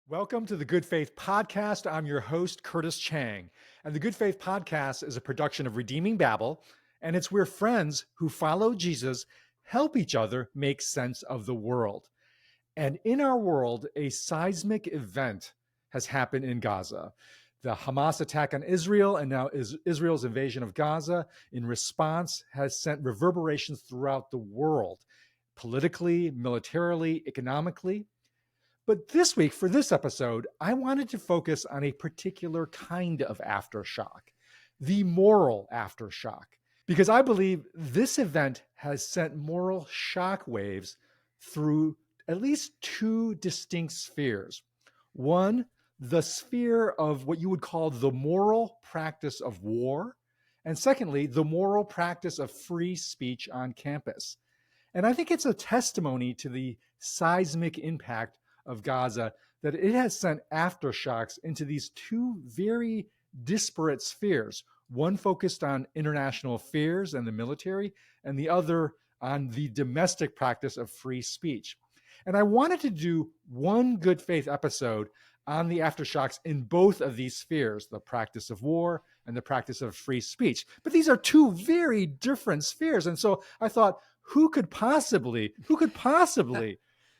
Welcome to the Good Faith Podcast. I'm your host, Curtis Chang. And the Good Faith Podcast is a production of Redeeming Babel, and it's where friends who follow Jesus help each other make sense of the world. And in our world, a seismic event has happened in Gaza. The Hamas attack on Israel and now Israel's invasion of Gaza in response has sent reverberations throughout the world, politically, militarily, economically. But this week, for this episode, I wanted to focus on a particular kind of aftershock, the moral aftershock, because I believe this event has sent moral shock waves through at least two distinct spheres. One, the sphere of what you would call the moral practice of war, and secondly, the moral practice of free speech on campus. And I think it's a testimony to the seismic impact of Gaza that it has sent aftershocks into these two very disparate spheres, one focused on international affairs and the military, and the other on the domestic practice of free speech. And I wanted to do one good faith episode on the aftershocks in both of these spheres, the practice of war and the practice of free speech. But these are two very different spheres. And so I thought, who could possibly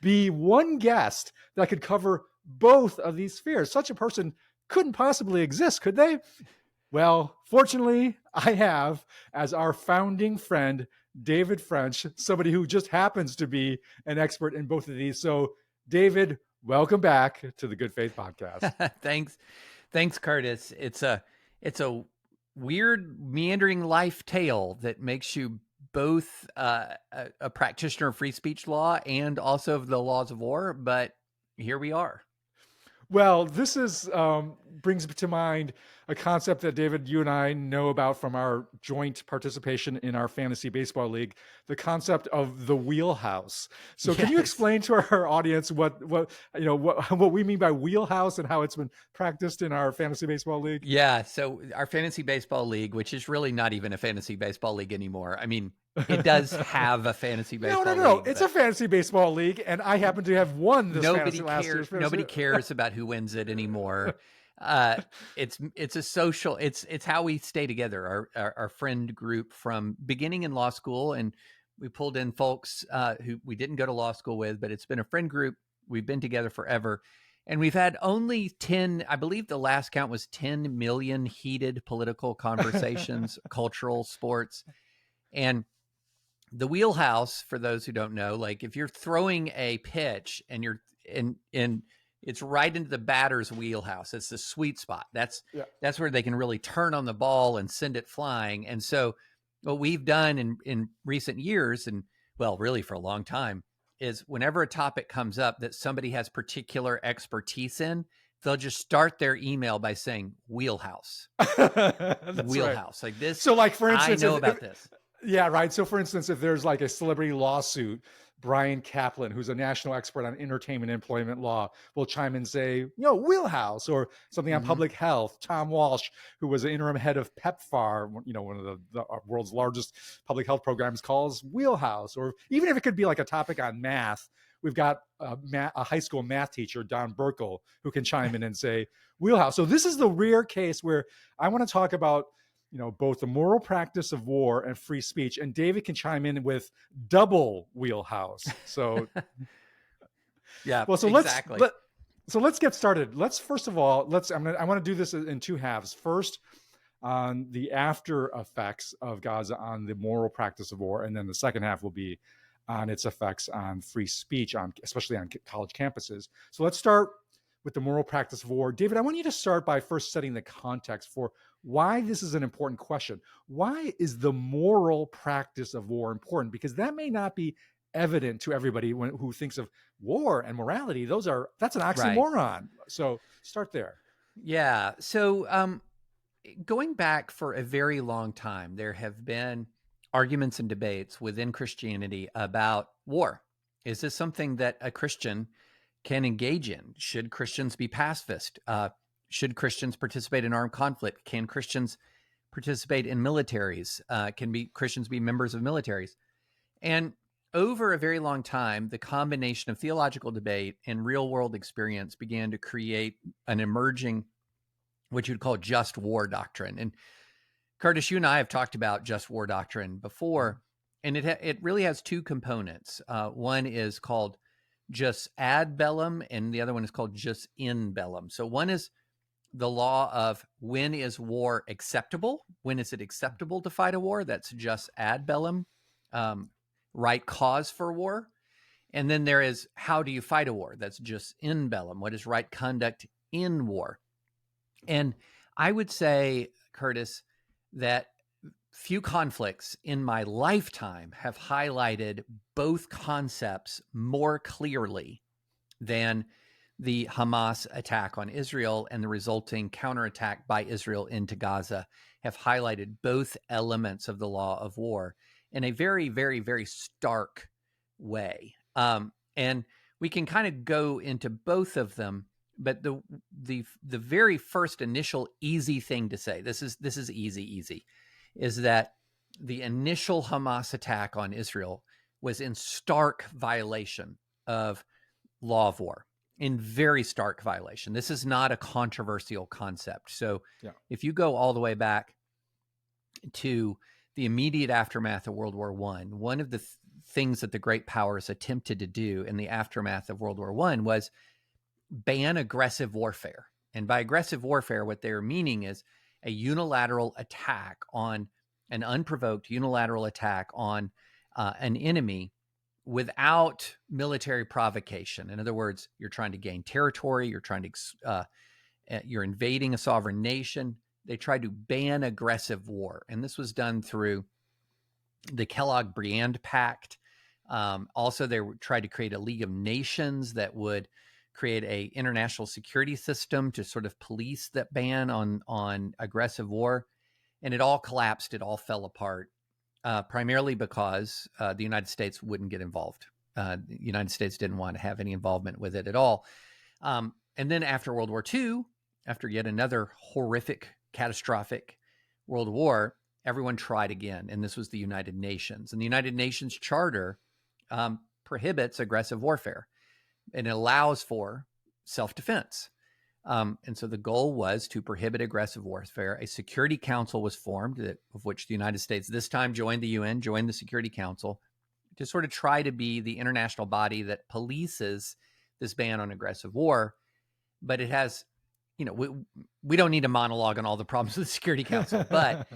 be one guest that could cover both of these spheres? Such a person couldn't possibly exist, could they? Well, fortunately, I have as our founding friend, David French, somebody who just happens to be an expert in both of these. So, David, welcome back to the Good Faith Podcast. Thanks, Curtis. It's a weird, meandering life tale that makes you both a practitioner of free speech law and also of the laws of war, but here we are. Well, this is brings to mind a concept that David, you and I know about from our joint participation in our fantasy baseball league, the concept of the wheelhouse. So can you explain to our audience what we mean by wheelhouse and how it's been practiced in our fantasy baseball league? Yeah, so our fantasy baseball league, which is really not even a fantasy baseball league anymore. I mean, it does have a fantasy baseball league. No. It's a fantasy baseball league, and I happen to have won this fantasy last year. Nobody cares about who wins it anymore. It's a social. It's how we stay together. Our friend group from beginning in law school, and we pulled in folks who we didn't go to law school with, but it's been a friend group. We've been together forever. And we've had only 10, I believe the last count was 10 million heated political conversations, cultural, sports. And the wheelhouse, for those who don't know, like if you're throwing a pitch and you're in it's right into the batter's wheelhouse. It's the sweet spot. That's where they can really turn on the ball and send it flying. And so what we've done in recent years, and well, really for a long time, is whenever a topic comes up that somebody has particular expertise in, they'll just start their email by saying wheelhouse. Wheelhouse. Right. Like this. So like, for instance, I know about this. Yeah, right. So for instance, if there's like a celebrity lawsuit, Brian Kaplan, who's a national expert on entertainment employment law, will chime in and say, wheelhouse, or something on public health. Tom Walsh, who was an interim head of PEPFAR, one of the world's largest public health programs, calls wheelhouse. Or even if it could be like a topic on math, we've got a high school math teacher, Don Burkle, who can chime in and say wheelhouse. So this is the rare case where I want to talk about both the moral practice of war and free speech. And David can chime in with double wheelhouse. So, yeah, well, so exactly. Let's get started. Let's first of all, I want to do this in two halves. First, on the after effects of Gaza on the moral practice of war, and then the second half will be on its effects on free speech, especially on college campuses. So let's start with the moral practice of war. David, I want you to start by first setting the context for why this is an important question. Why is the moral practice of war important? Because that may not be evident to everybody who thinks of war and morality. That's an oxymoron. Right. So start there. Yeah. So going back for a very long time, there have been arguments and debates within Christianity about war. Is this something that a Christian can engage in? Should Christians be pacifist? Should Christians participate in armed conflict? Can Christians participate in militaries? Can Christians be members of militaries? And over a very long time, the combination of theological debate and real world experience began to create an emerging, what you'd call just war doctrine. And Curtis, you and I have talked about just war doctrine before, and it really has two components. One is called just ad bellum, and the other one is called just in bellum. So one is the law of when is war acceptable? When is it acceptable to fight a war? That's just ad bellum, right cause for war. And then there is how do you fight a war? That's just in bellum. What is right conduct in war? And I would say, Curtis, that few conflicts in my lifetime have highlighted both concepts more clearly than the Hamas attack on Israel and the resulting counterattack by Israel into Gaza have highlighted both elements of the law of war in a very, very, very stark way. And we can kind of go into both of them, but the very first initial easy thing to say, this is easy, is that the initial Hamas attack on Israel was in stark violation of law of war, in very stark violation. This is not a controversial concept. So if you go all the way back to the immediate aftermath of World War I, one of the things that the great powers attempted to do in the aftermath of World War I was ban aggressive warfare. And by aggressive warfare, what they're meaning is a unilateral attack on an unprovoked unilateral attack on an enemy without military provocation. In other words, you're trying to gain territory, you're invading a sovereign nation. They tried to ban aggressive war. And this was done through the Kellogg-Briand Pact. Also, they tried to create a League of Nations that would create an international security system to sort of police that ban on aggressive war. And it all collapsed. It all fell apart, primarily because the United States wouldn't get involved. The United States didn't want to have any involvement with it at all. And then after World War II, after yet another horrific, catastrophic world war, everyone tried again. And this was the United Nations. And the United Nations Charter prohibits aggressive warfare, and it allows for self-defense. And so the goal was to prohibit aggressive warfare. A Security Council was formed, of which the United States this time joined the UN, joined the Security Council, to sort of try to be the international body that polices this ban on aggressive war. But it has, we don't need a monologue on all the problems with the Security Council. But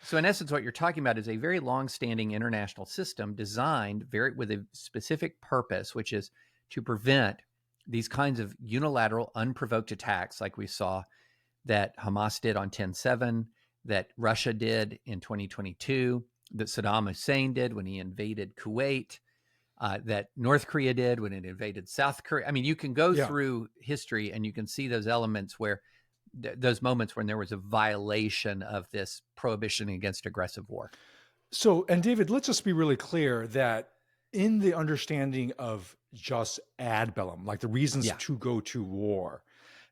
so in essence, what you're talking about is a very long-standing international system designed with a specific purpose, which is to prevent these kinds of unilateral, unprovoked attacks like we saw that Hamas did on 10/7, that Russia did in 2022, that Saddam Hussein did when he invaded Kuwait, that North Korea did when it invaded South Korea. I mean, you can go through history and you can see those elements where those moments when there was a violation of this prohibition against aggressive war. So, and David, let's just be really clear that in the understanding of just ad bellum, like the reasons to go to war,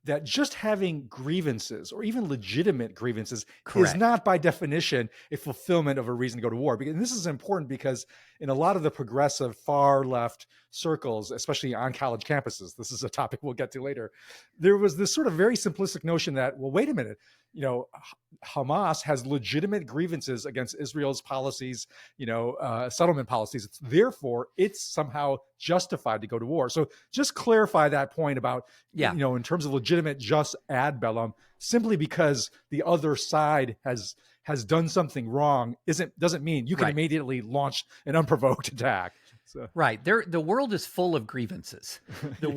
that just having grievances or even legitimate grievances is not by definition a fulfillment of a reason to go to war. And this is important because in a lot of the progressive far left circles, especially on college campuses, this is a topic we'll get to later, there was this sort of very simplistic notion that, well, wait a minute, Hamas has legitimate grievances against Israel's policies, settlement policies. Therefore, it's somehow justified to go to war. So just clarify that point about, in terms of legitimate just ad bellum, simply because the other side has done something wrong doesn't mean you can immediately launch an unprovoked attack. So. Right. The world is full of grievances. The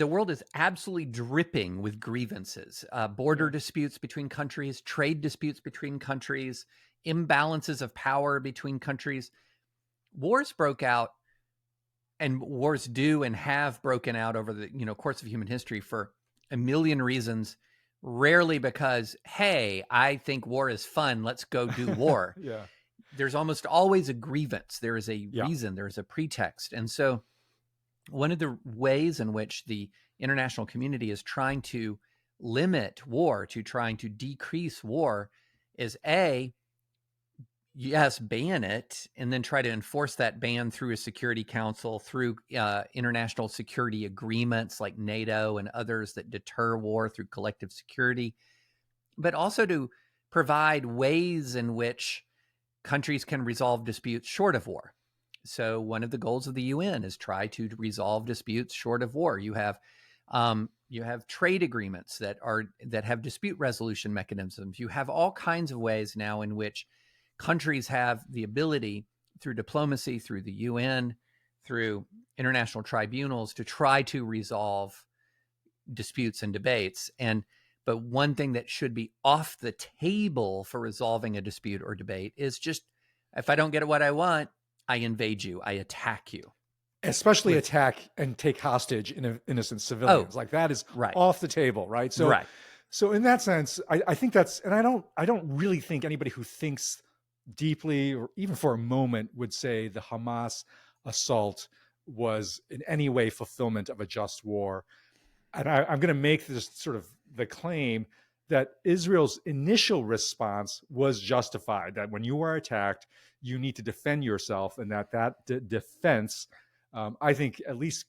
world is absolutely dripping with grievances, border disputes between countries, trade disputes between countries, imbalances of power between countries. Wars broke out, and wars do and have broken out over the course of human history for a million reasons, rarely because, hey, I think war is fun, let's go do war. There's almost always a grievance. There is a reason, there is a pretext. And so one of the ways in which the international community is trying to limit war, to trying to decrease war, is yes, ban it, and then try to enforce that ban through a Security Council, through international security agreements like NATO and others that deter war through collective security, but also to provide ways in which countries can resolve disputes short of war. So one of the goals of the UN is try to resolve disputes short of war. You have trade agreements that have dispute resolution mechanisms. You have all kinds of ways now in which countries have the ability, through diplomacy, through the UN, through international tribunals, to try to resolve disputes and debates. But one thing that should be off the table for resolving a dispute or debate is just, if I don't get what I want, I invade you, I attack you. Especially attack and take hostage innocent civilians. Like that is right. off the table, right? So, right. So in that sense, I think that's, and I don't really think anybody who thinks deeply or even for a moment would say the Hamas assault was in any way fulfillment of a just war. And I'm going to make this sort of the claim that Israel's initial response was justified, that when you are attacked, you need to defend yourself, and that defense, I think, at least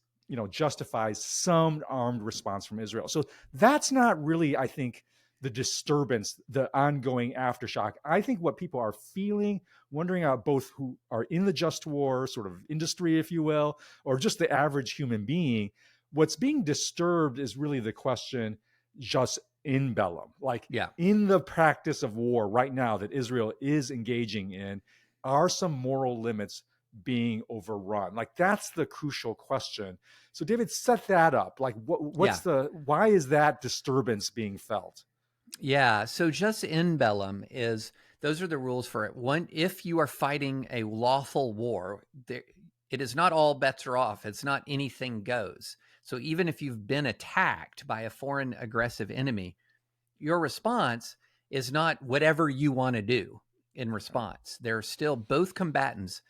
justifies some armed response from Israel. So that's not really, I think, the disturbance, the ongoing aftershock. I think what people are feeling, wondering about, both who are in the just war sort of industry, if you will, or just the average human being, what's being disturbed is really the question, just in bellum, like in the practice of war right now that Israel is engaging in, are some moral limits being overrun? Like that's the crucial question. So David, set that up. Like why is that disturbance being felt? Yeah. So just in bellum those are the rules for it. One, if you are fighting a lawful war, it is not all bets are off. It's not anything goes. So even if you've been attacked by a foreign aggressive enemy, your response is not whatever you want to do in response. They're still, both combatants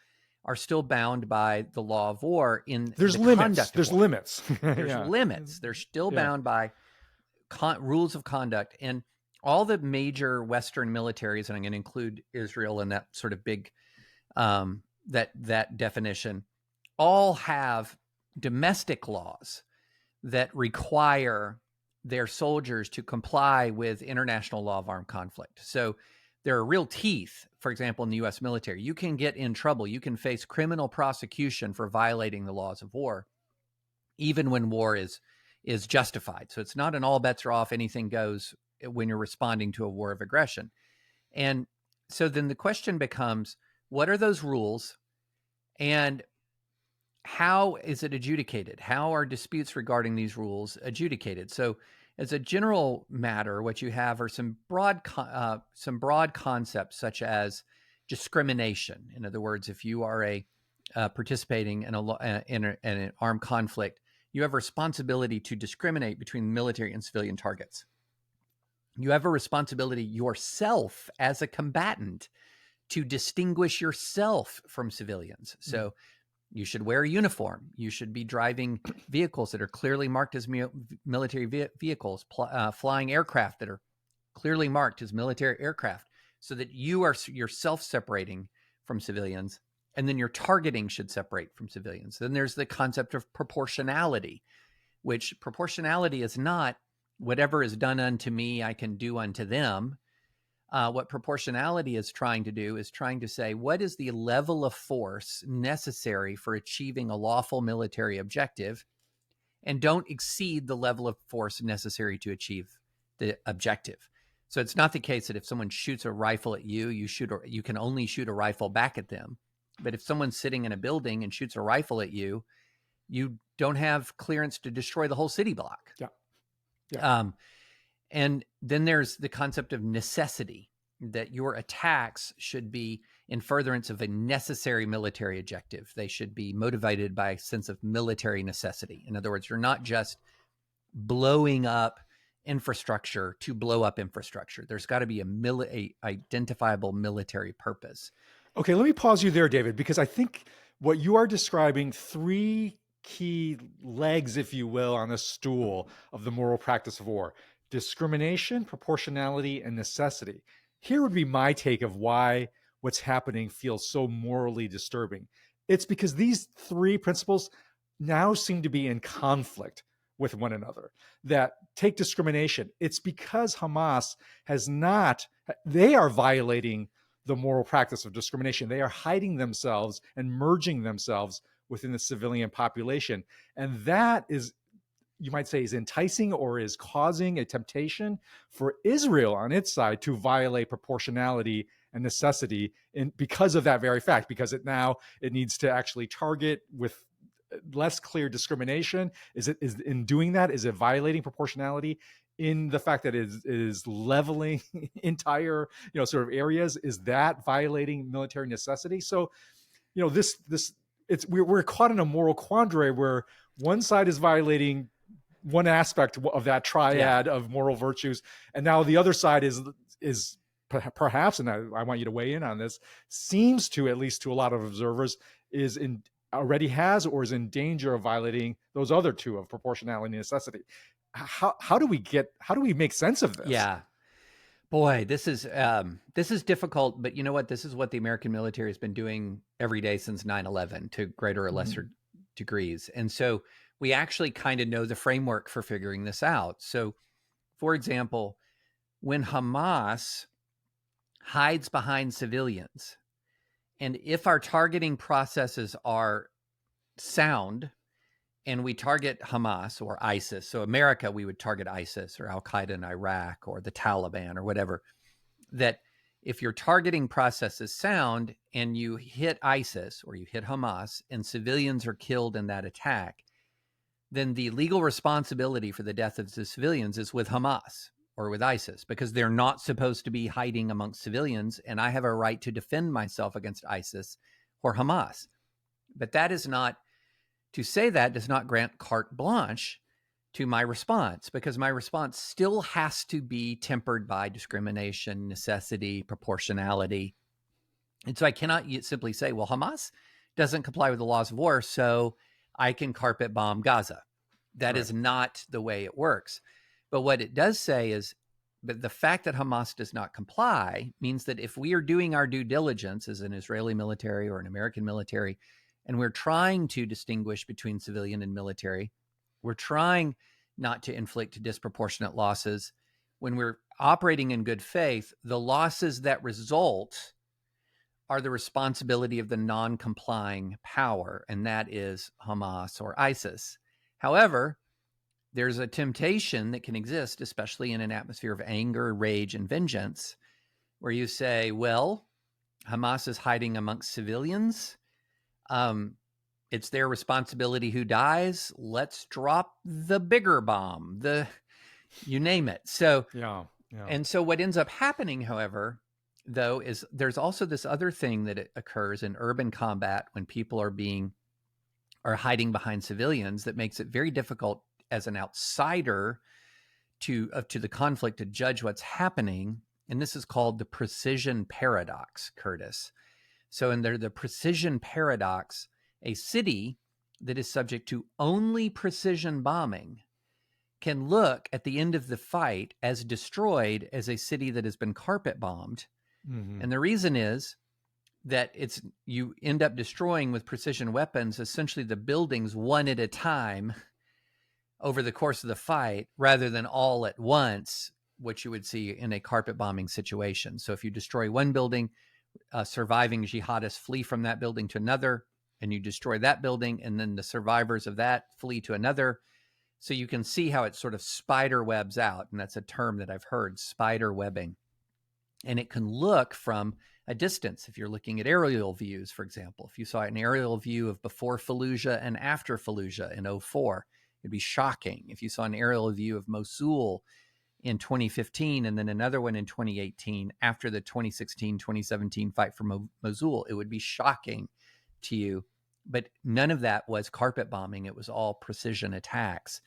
are still bound by the law of war in there's the limits. conduct. There's limits. There's limits. They're still bound by rules of conduct. And all the major Western militaries, and I'm going to include Israel in that sort of big, that definition, all have domestic laws that require their soldiers to comply with international law of armed conflict. So there are real teeth, for example, in the U.S. military. You can get in trouble. You can face criminal prosecution for violating the laws of war, even when war is justified. So it's not an all bets are off, anything goes when you're responding to a war of aggression. And so then the question becomes, what are those rules, and how is it adjudicated? How are disputes regarding these rules adjudicated? So as a general matter, what you have are some broad concepts such as discrimination. In other words, if you are participating in an armed conflict, you have a responsibility to discriminate between military and civilian targets. You have a responsibility yourself as a combatant to distinguish yourself from civilians. So you should wear a uniform. You should be driving vehicles that are clearly marked as military vehicles, flying aircraft that are clearly marked as military aircraft, so that you are yourself separating from civilians, and then your targeting should separate from civilians. Then there's the concept of proportionality, which proportionality is not whatever is done unto me, I can do unto them. What proportionality is trying to do is trying to say, what is the level of force necessary for achieving a lawful military objective, and don't exceed the level of force necessary to achieve the objective. So it's not the case that if someone shoots a rifle at you, you can only shoot a rifle back at them. But if someone's sitting in a building and shoots a rifle at you, you don't have clearance to destroy the whole city block. Yeah. And then there's the concept of necessity, that your attacks should be in furtherance of a necessary military objective. They should be motivated by a sense of military necessity. In other words, you're not just blowing up infrastructure to blow up infrastructure. There's got to be a identifiable military purpose. Okay, let me pause you there, David, because I think what you are describing, three key legs, if you will, on a stool of the moral practice of war: discrimination, proportionality, and necessity. Here would be my take of why what's happening feels so morally disturbing? It's because these three principles now seem to be in conflict with one another. That take discrimination. It's because Hamas has not, they are violating the moral practice of discrimination. They are hiding themselves and merging themselves within the civilian population. And that is, you might say, is enticing or is causing a temptation for Israel on its side to violate proportionality and necessity because of that very fact, because it needs to actually target with less clear discrimination. Is in doing that, is it violating proportionality in the fact that it is leveling entire, sort of areas? Is that violating military necessity? So, we're caught in a moral quandary where one side is violating one aspect of that triad of moral virtues, and now the other side is perhaps, and I want you to weigh in on this, seems to, at least to a lot of observers, already has or is in danger of violating those other two of proportionality and necessity. How do we make sense of this? Yeah. Boy, this is difficult, but you know what? This is what the American military has been doing every day since 9/11 to greater or lesser degrees. And so we actually kind of know the framework for figuring this out. So, for example, when Hamas hides behind civilians, and if our targeting processes are sound and we target Hamas or ISIS, so America, we would target ISIS or Al-Qaeda in Iraq or the Taliban or whatever, that if your targeting process is sound and you hit ISIS or you hit Hamas and civilians are killed in that attack, then the legal responsibility for the death of the civilians is with Hamas or with ISIS, because they're not supposed to be hiding amongst civilians, and I have a right to defend myself against ISIS or Hamas. But that is not, to say that does not grant carte blanche to my response, because my response still has to be tempered by discrimination, necessity, proportionality. And so I cannot simply say, well, Hamas doesn't comply with the laws of war, so I can carpet bomb Gaza. That is not the way it works. But what it does say is, but the fact that Hamas does not comply means that if we are doing our due diligence as an Israeli military or an American military, and we're trying to distinguish between civilian and military, we're trying not to inflict disproportionate losses. When we're operating in good faith, the losses that result are the responsibility of the non-complying power, and that is Hamas or ISIS. However, there's a temptation that can exist, especially in an atmosphere of anger, rage, and vengeance, where you say, well, Hamas is hiding amongst civilians. It's their responsibility who dies. Let's drop the bigger bomb, you name it. So, and so what ends up happening, however, though, is there's also this other thing that occurs in urban combat when people are hiding behind civilians that makes it very difficult as an outsider to the conflict to judge what's happening. And this is called the precision paradox, Curtis. So in the precision paradox, a city that is subject to only precision bombing can look at the end of the fight as destroyed as a city that has been carpet bombed. Mm-hmm. And the reason is that you end up destroying with precision weapons essentially the buildings one at a time over the course of the fight, rather than all at once, which you would see in a carpet bombing situation. So if you destroy one building, surviving jihadists flee from that building to another, and you destroy that building, and then the survivors of that flee to another. So you can see how it sort of spider webs out. And that's a term that I've heard, spider webbing. And it can look from a distance. If you're looking at aerial views, for example, if you saw an aerial view of before Fallujah and after Fallujah in 2004, it'd be shocking. If you saw an aerial view of Mosul in 2015 and then another one in 2018 after the 2016-2017 fight for Mosul, it would be shocking to you. But none of that was carpet bombing. It was all precision attacks.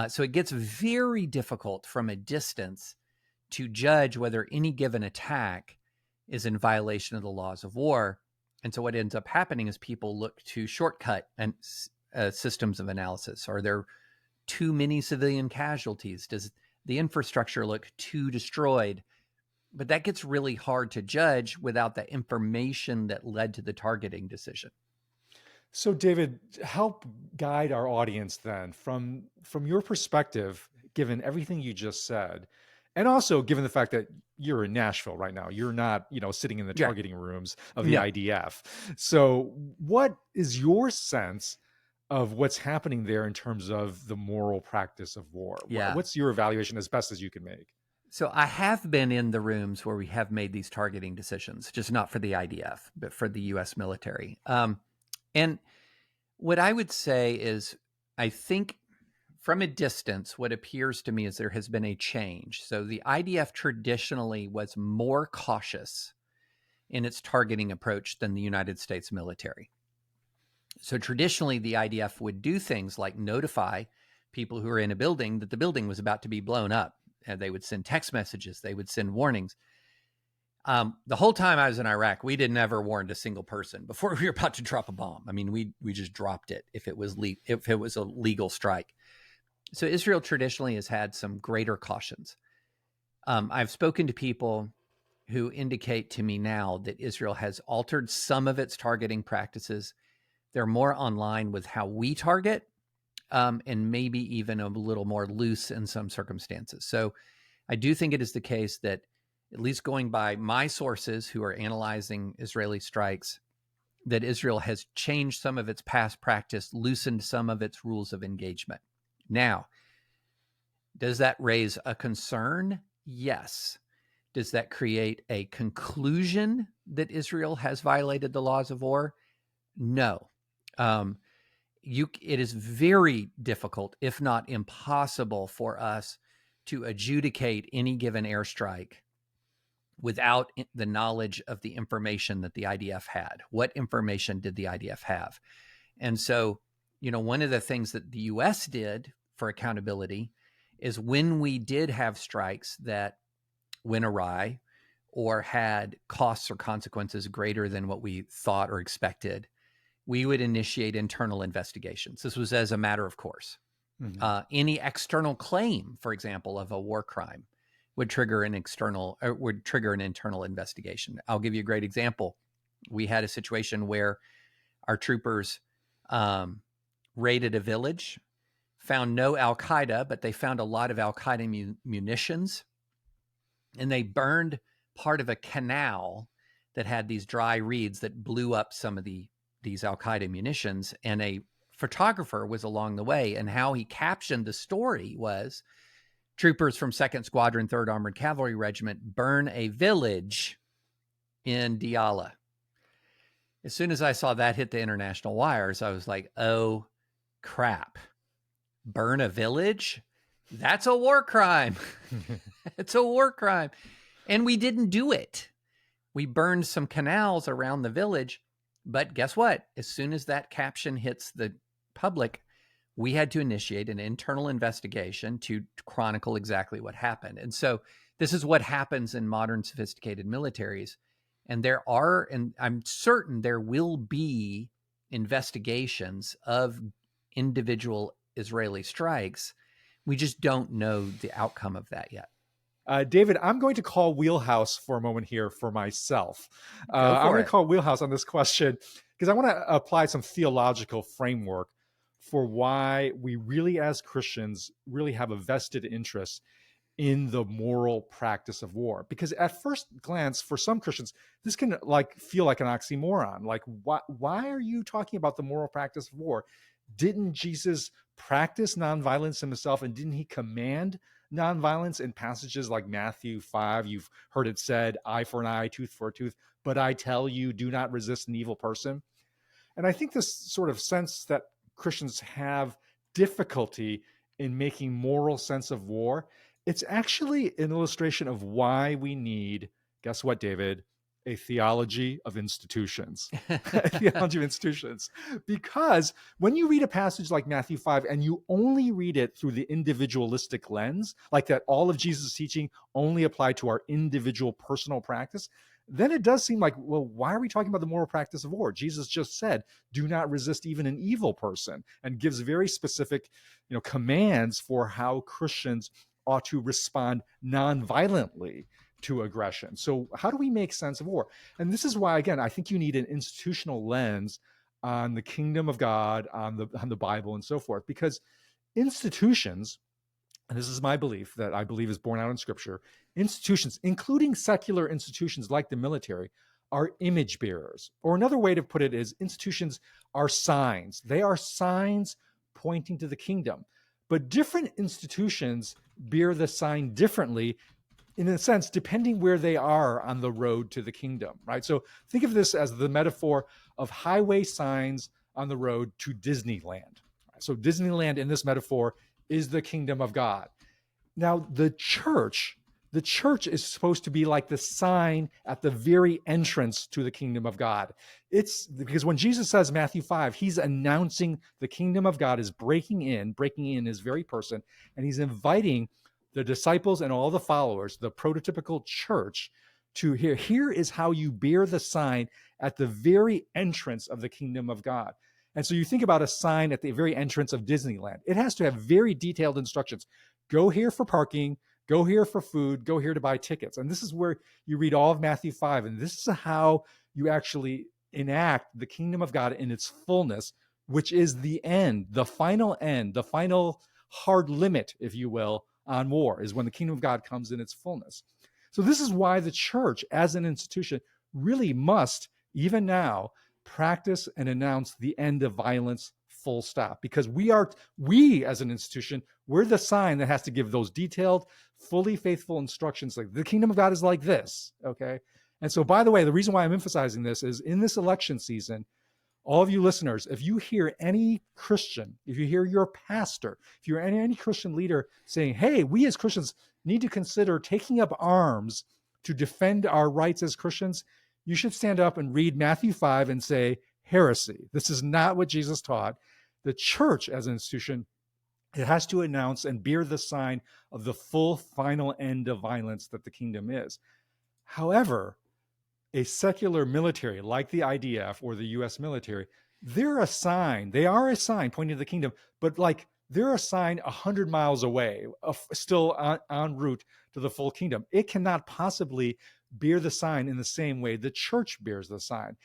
So it gets very difficult from a distance to judge whether any given attack is in violation of the laws of war. And so what ends up happening is people look to shortcut and systems of analysis. Are there too many civilian casualties? Does the infrastructure look too destroyed? but that gets really hard to judge without the information that led to the targeting decision. So, David, help guide our audience then from your perspective, given everything you just said, and also given the fact that you're in Nashville right now. You're not, sitting in the Yeah. targeting rooms of the No. IDF. So, what is your sense of what's happening there in terms of the moral practice of war? Yeah. What's your evaluation as best as you can make? So I have been in the rooms where we have made these targeting decisions, just not for the IDF, but for the U.S. military. And what I would say is, I think from a distance, what appears to me is there has been a change. So the IDF traditionally was more cautious in its targeting approach than the United States military. So traditionally, the IDF would do things like notify people who are in a building that the building was about to be blown up. And they would send text messages. They would send warnings. The whole time I was in Iraq, we didn't ever warn a single person before we were about to drop a bomb. I mean, we just dropped it if it was a legal strike. So Israel traditionally has had some greater cautions. I've spoken to people who indicate to me now that Israel has altered some of its targeting practices. They're more online with how we target, and maybe even a little more loose in some circumstances. So I do think it is the case that, at least going by my sources who are analyzing Israeli strikes, that Israel has changed some of its past practice, loosened some of its rules of engagement. Now, does that raise a concern? Yes. Does that create a conclusion that Israel has violated the laws of war? No. It is very difficult, if not impossible, for us to adjudicate any given airstrike without the knowledge of the information that the IDF had. What information did the IDF have? And so, one of the things that the U.S. did for accountability is when we did have strikes that went awry or had costs or consequences greater than what we thought or expected, we would initiate internal investigations. This was as a matter of course. Mm-hmm. Any external claim, for example, of a war crime would trigger an internal investigation. I'll give you a great example. We had a situation where our troopers raided a village, found no Al-Qaeda, but they found a lot of Al-Qaeda munitions, and they burned part of a canal that had these dry reeds that blew up some of these Al-Qaeda munitions, and a photographer was along the way, and how he captioned the story was, troopers from 2nd Squadron, 3rd Armored Cavalry Regiment burn a village in Diyala. As soon as I saw that hit the international wires, I was like, oh, crap. Burn a village? That's a war crime. It's a war crime. And we didn't do it. We burned some canals around the village. But guess what? As soon as that caption hits the public, we had to initiate an internal investigation to chronicle exactly what happened. And so this is what happens in modern sophisticated militaries. And I'm certain there will be investigations of individual Israeli strikes. We just don't know the outcome of that yet. David, I'm going to call wheelhouse for a moment here for myself. I'm going to call wheelhouse on this question because I want to apply some theological framework for why we really, as Christians, really have a vested interest in the moral practice of war. Because at first glance, for some Christians, this can feel like an oxymoron. Like, why are you talking about the moral practice of war? Didn't Jesus practice nonviolence himself, and didn't he command nonviolence in passages like Matthew 5? You've heard it said, eye for an eye, tooth for a tooth, but I tell you, do not resist an evil person. And I think this sort of sense that Christians have difficulty in making moral sense of war, it's actually an illustration of why we need, guess what, David? A theology of institutions. A theology of institutions. Because when you read a passage like Matthew 5 and you only read it through the individualistic lens, like that all of Jesus' teaching only applied to our individual personal practice, then it does seem like, well, why are we talking about the moral practice of war? Jesus just said, do not resist even an evil person, and gives very specific, commands for how Christians ought to respond non-violently to aggression. So how do we make sense of war? And this is why, again, I think you need an institutional lens on the kingdom of God, on the Bible, and so forth, because institutions, and this is my belief that I believe is borne out in Scripture, institutions, including secular institutions like the military, are image bearers. Or another way to put it is institutions are signs. They are signs pointing to the kingdom. But different institutions bear the sign differently, in a sense, depending where they are on the road to the kingdom, right? So think of this as the metaphor of highway signs on the road to Disneyland. So Disneyland in this metaphor is the kingdom of God. Now, the church is supposed to be like the sign at the very entrance to the kingdom of God. It's because when Jesus says Matthew 5, he's announcing the kingdom of God is breaking in his very person, and he's inviting the disciples and all the followers, the prototypical church, to hear. Here is how you bear the sign at the very entrance of the kingdom of God. And so you think about a sign at the very entrance of Disneyland. It has to have very detailed instructions. Go here for parking, go here for food, go here to buy tickets. And this is where you read all of Matthew 5. And this is how you actually enact the kingdom of God in its fullness, which is the end, the final hard limit, if you will, on war, is when the kingdom of God comes in its fullness. So this is why the church as an institution really must, even now, practice and announce the end of violence, full stop. Because we as an institution, we're the sign that has to give those detailed, fully faithful instructions. Like the kingdom of God is like this, okay? And so, by the way, the reason why I'm emphasizing this is in this election season, all of you listeners, if you hear any Christian, if you hear your pastor, if you hear any Christian leader saying, hey, we as Christians need to consider taking up arms to defend our rights as Christians, you should stand up and read Matthew 5 and say, heresy. This is not what Jesus taught. The church as an institution, it has to announce and bear the sign of the full final end of violence that the kingdom is. However, a secular military like the IDF or the US military, they're a sign. They are a sign pointing to the kingdom, but like they're a sign 100 miles away, still en route to the full kingdom. It cannot possibly bear the sign in the same way the church bears the sign.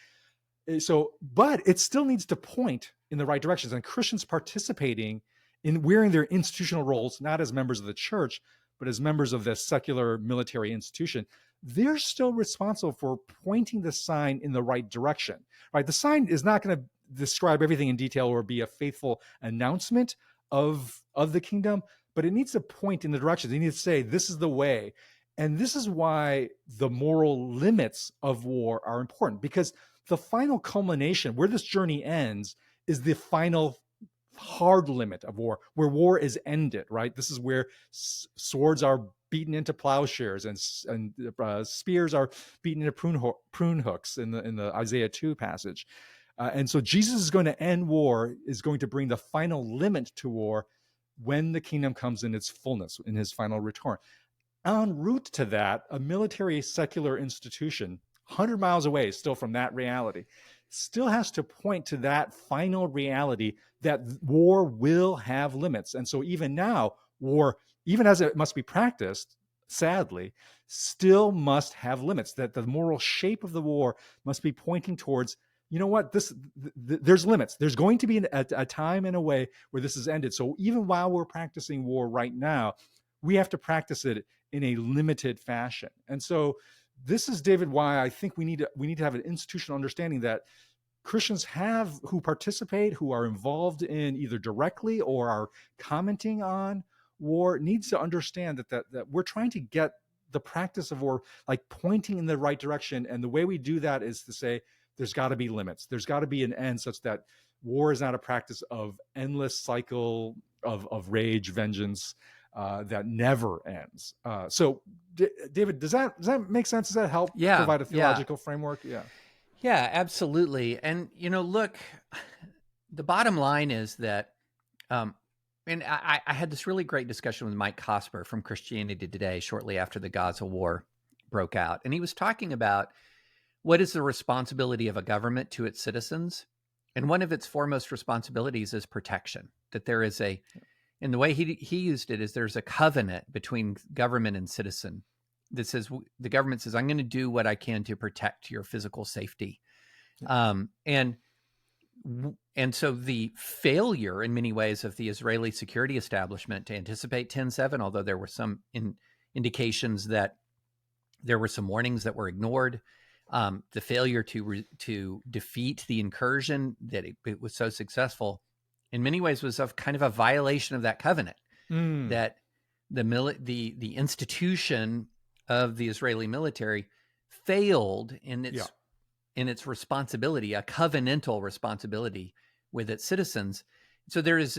So, but it still needs to point in the right directions. And Christians participating in wearing their institutional roles, not as members of the church, but as members of the secular military institution, they're still responsible for pointing the sign in the right direction, right? The sign is not going to describe everything in detail or be a faithful announcement of the kingdom, but it needs to point in the direction. It needs to say, this is the way. And this is why the moral limits of war are important, because the final culmination, where this journey ends, is the final hard limit of war, where war is ended, right? This is where swords are beaten into plowshares and spears are beaten into prune hooks in the Isaiah 2 passage. And so Jesus is going to end war, is going to bring the final limit to war when the kingdom comes in its fullness, in his final return. En route to that, a military secular institution, 100 miles away still from that reality, still has to point to that final reality that war will have limits. And so even now, war, even as it must be practiced, sadly, still must have limits, that the moral shape of the war must be pointing towards, you know what, there's limits. There's going to be a time and a way where this is ended. So even while we're practicing war right now, we have to practice it in a limited fashion. And so this is, David, why I think we need to have an institutional understanding that Christians who participate, who are involved in either directly or are commenting on war, needs to understand that we're trying to get the practice of war like pointing in the right direction. And the way we do that is to say, there's got to be limits. There's got to be an end such that war is not a practice of endless cycle of rage, vengeance, that never ends. So, David, does that make sense? Does that help provide a theological framework? Yeah, absolutely. And, look, the bottom line is that, and I had this really great discussion with Mike Cosper from Christianity Today shortly after the Gaza war broke out. And he was talking about what is the responsibility of a government to its citizens. And one of its foremost responsibilities is protection, that there is and the way he used it is there's a covenant between government and citizen. that says the government says, I'm going to do what I can to protect your physical safety. And so the failure in many ways of the Israeli security establishment to anticipate 10/7, although there were some indications that there were some warnings that were ignored, the failure to defeat the incursion, that it was so successful, in many ways was of kind of a violation of that covenant, that the institution of the Israeli military failed in its responsibility, a covenantal responsibility with its citizens. So there is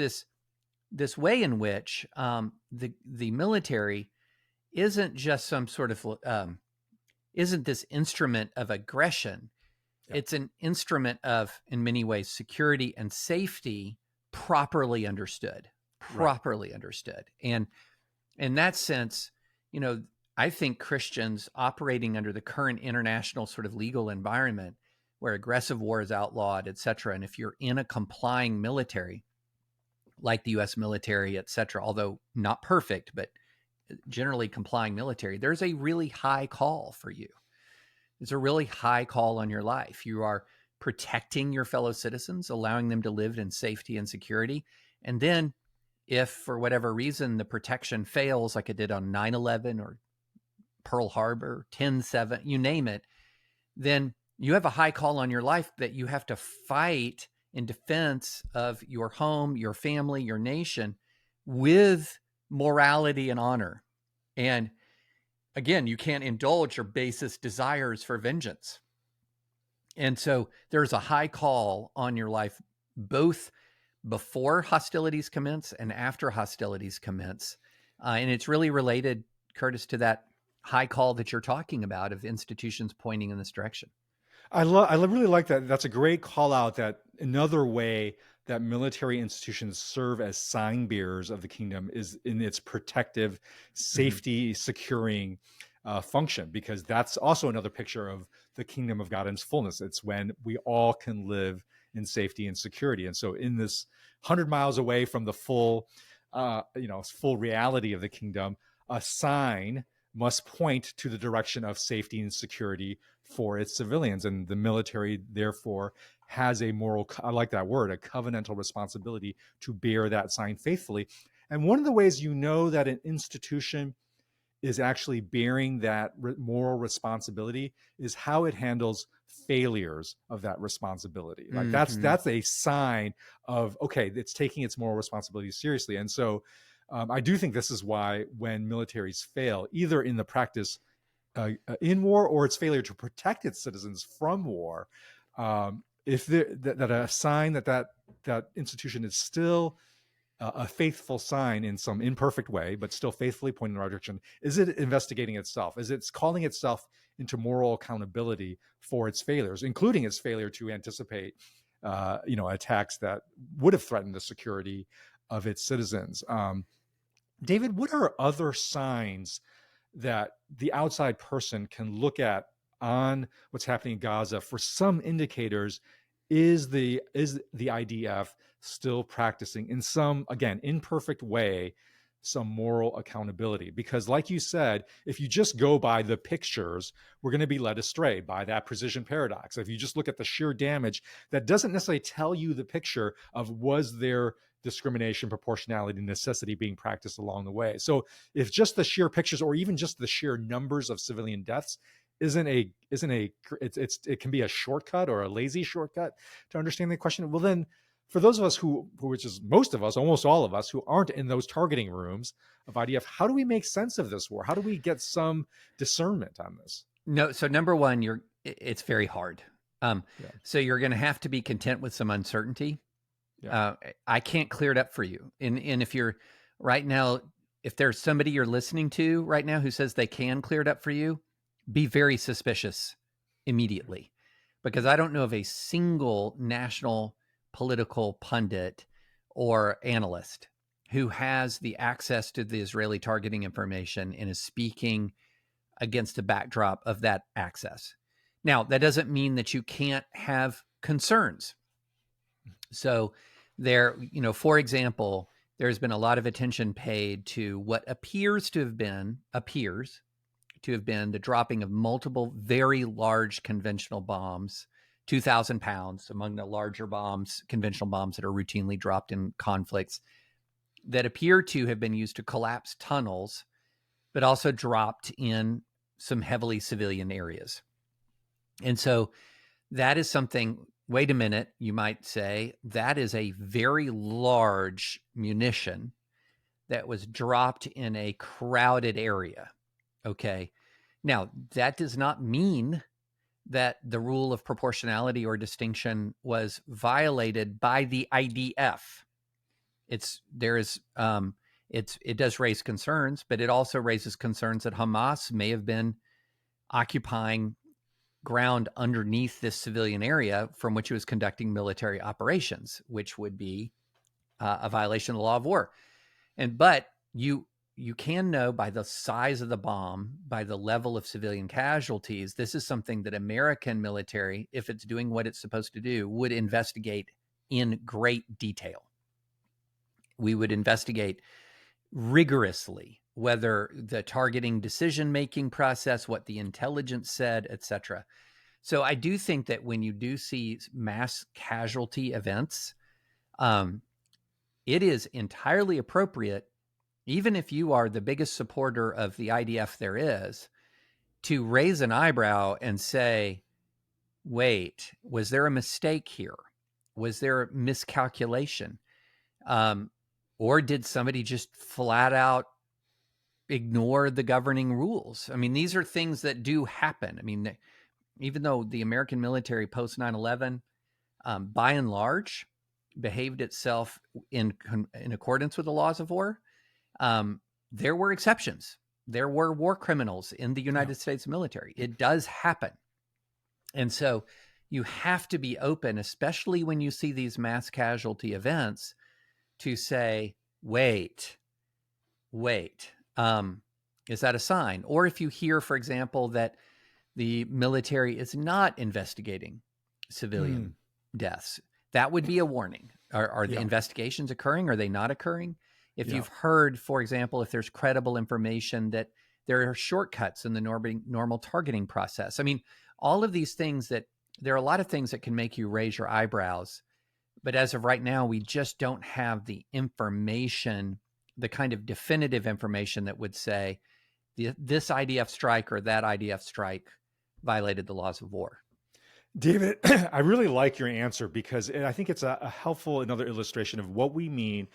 this way in which the military isn't just some sort of isn't this instrument of aggression. Yeah. It's an instrument of, in many ways, security and safety properly understood. And in that sense, I think Christians operating under the current international sort of legal environment where aggressive war is outlawed, et cetera, and if you're in a complying military, like the U.S. military, et cetera, although not perfect, but generally complying military, there's a really high call for you. It's a really high call on your life. You are protecting your fellow citizens, allowing them to live in safety and security. And then if for whatever reason the protection fails, like it did on 9/11 or Pearl Harbor, 10/7, you name it, then you have a high call on your life that you have to fight in defense of your home, your family, your nation with morality and honor. And again, you can't indulge your basest desires for vengeance. And so there's a high call on your life, both before hostilities commence and after hostilities commence. And it's really related, Curtis, to that high call that you're talking about of institutions pointing in this direction. I really like that. That's a great call out, that another way that military institutions serve as sign bearers of the kingdom is in its protective, safety, securing function, because that's also another picture of the kingdom of God in its fullness. It's when we all can live in safety and security. And so in this 100 miles away from the full reality of the kingdom, a sign must point to the direction of safety and security for its civilians. And the military, therefore, has a moral, I like that word, a covenantal responsibility to bear that sign faithfully. And one of the ways you know that an institution is actually bearing that moral responsibility is how it handles failures of that responsibility. Like that's a sign of, okay, it's taking its moral responsibility seriously. And so I do think this is why when militaries fail, either in the practice in war or its failure to protect its citizens from war, if that a sign that institution is still a faithful sign in some imperfect way, but still faithfully pointing in the right direction, is it investigating itself? Is it calling itself into moral accountability for its failures, including its failure to anticipate, attacks that would have threatened the security of its citizens? David, what are other signs that the outside person can look at on what's happening in Gaza for some indicators? Is the IDF still practicing in some, again, imperfect way, some moral accountability? Because like you said, if you just go by the pictures, we're going to be led astray by that precision paradox. If you just look at the sheer damage, that doesn't necessarily tell you the picture of was there discrimination, proportionality, necessity being practiced along the way. So if just the sheer pictures or even just the sheer numbers of civilian deaths it can be a shortcut or a lazy shortcut to understand the question, well then for those of us who, which is most of us, almost all of us, who aren't in those targeting rooms of IDF, how do we make sense of this war? How do we get some discernment on this? No, so number one, it's very hard. So you're going to have to be content with some uncertainty. I can't clear it up for you. And if you're right now, if there's somebody you're listening to right now who says they can clear it up for you, be very suspicious immediately, because I don't know of a single national political pundit or analyst who has the access to the Israeli targeting information and is speaking against a backdrop of that access. Now, that doesn't mean that you can't have concerns. So there, for example, there's been a lot of attention paid to what appears to to have been the dropping of multiple very large conventional bombs, 2,000 pounds, among the larger bombs, conventional bombs that are routinely dropped in conflicts, that appear to have been used to collapse tunnels, but also dropped in some heavily civilian areas. And so that is something, wait a minute, you might say, that is a very large munition that was dropped in a crowded area. Okay. Now, that does not mean that the rule of proportionality or distinction was violated by the IDF. It does raise concerns, but it also raises concerns that Hamas may have been occupying ground underneath this civilian area from which it was conducting military operations, which would be a violation of the law of war. But you can know by the size of the bomb, by the level of civilian casualties, this is something that American military, if it's doing what it's supposed to do, would investigate in great detail. We would investigate rigorously whether the targeting decision-making process, what the intelligence said, etc. So I do think that when you do see mass casualty events, it is entirely appropriate, even if you are the biggest supporter of the IDF there is, to raise an eyebrow and say, wait, was there a mistake here? Was there a miscalculation? Or did somebody just flat out ignore the governing rules? I mean, these are things that do happen. I mean, even though the American military post 9/11, by and large, behaved itself in accordance with the laws of war, there were exceptions. There were war criminals in the United States military. It does happen. And so you have to be open, especially when you see these mass casualty events, to say, wait, is that a sign? Or if you hear, for example, that the military is not investigating civilian deaths, that would be a warning. Are the investigations occurring? Are they not occurring? If you've heard, for example, if there's credible information that there are shortcuts in the normal targeting process. I mean, all of these things there are a lot of things that can make you raise your eyebrows. But as of right now, we just don't have the information, the kind of definitive information that would say this IDF strike or that IDF strike violated the laws of war. David, I really like your answer because I think it's a helpful, another illustration of what we mean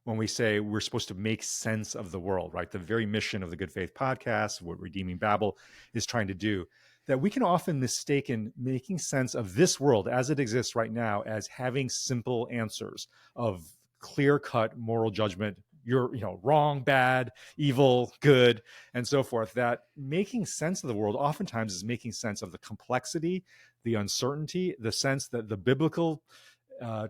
when we say we're supposed to make sense of the world, right? The very mission of the Good Faith podcast, what Redeeming Babel is trying to do, that we can often mistake in making sense of this world as it exists right now as having simple answers of clear-cut moral judgment. You're, wrong, bad, evil, good, and so forth. That making sense of the world oftentimes is making sense of the complexity, the uncertainty, the sense that the biblical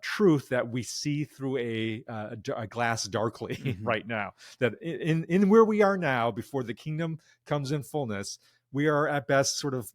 truth that we see through a glass darkly right now. That in where we are now, before the kingdom comes in fullness, we are at best sort of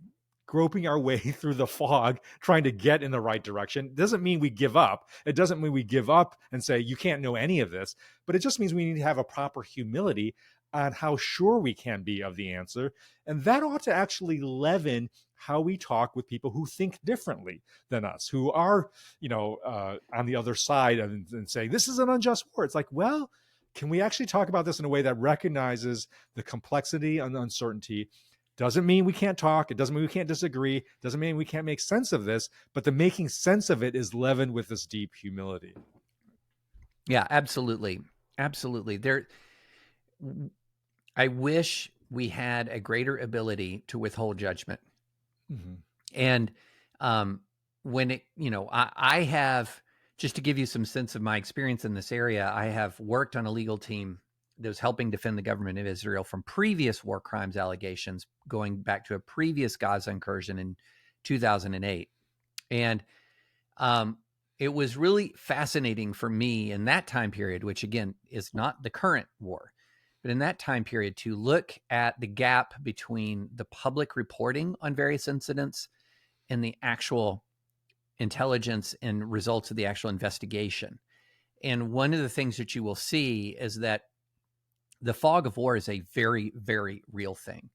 groping our way through the fog, trying to get in the right direction. It doesn't mean we give up. It doesn't mean we give up and say, you can't know any of this, but it just means we need to have a proper humility on how sure we can be of the answer. And that ought to actually leaven how we talk with people who think differently than us, who are, on the other side and say, this is an unjust war. It's like, well, can we actually talk about this in a way that recognizes the complexity and uncertainty? Doesn't mean we can't talk. It doesn't mean we can't disagree. Doesn't mean we can't make sense of this, but the making sense of it is leavened with this deep humility. Yeah, absolutely. Absolutely. I wish we had a greater ability to withhold judgment. And when I have, just to give you some sense of my experience in this area, I have worked on a legal team that was helping defend the government of Israel from previous war crimes allegations, going back to a previous Gaza incursion in 2008. And it was really fascinating for me in that time period, which again is not the current war, but in that time period, to look at the gap between the public reporting on various incidents and the actual intelligence and results of the actual investigation. And one of the things that you will see is that the fog of war is a very, very real thing.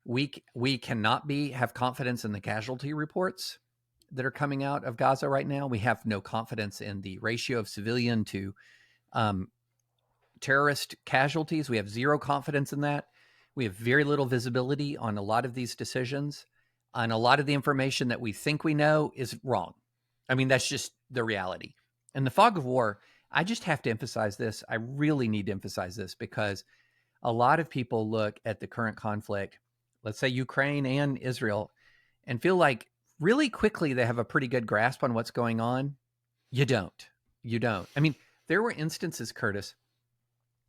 We cannot have confidence in the casualty reports that are coming out of Gaza right now. We have no confidence in the ratio of civilian to terrorist casualties. We have zero confidence in that. We have very little visibility on a lot of these decisions, and a lot of the information that we think we know is wrong. I mean, that's just the reality. And the fog of war, I just have to emphasize this. I really need to emphasize this because a lot of people look at the current conflict, let's say Ukraine and Israel, and feel like really quickly they have a pretty good grasp on what's going on. You don't. You don't. I mean, there were instances, Curtis,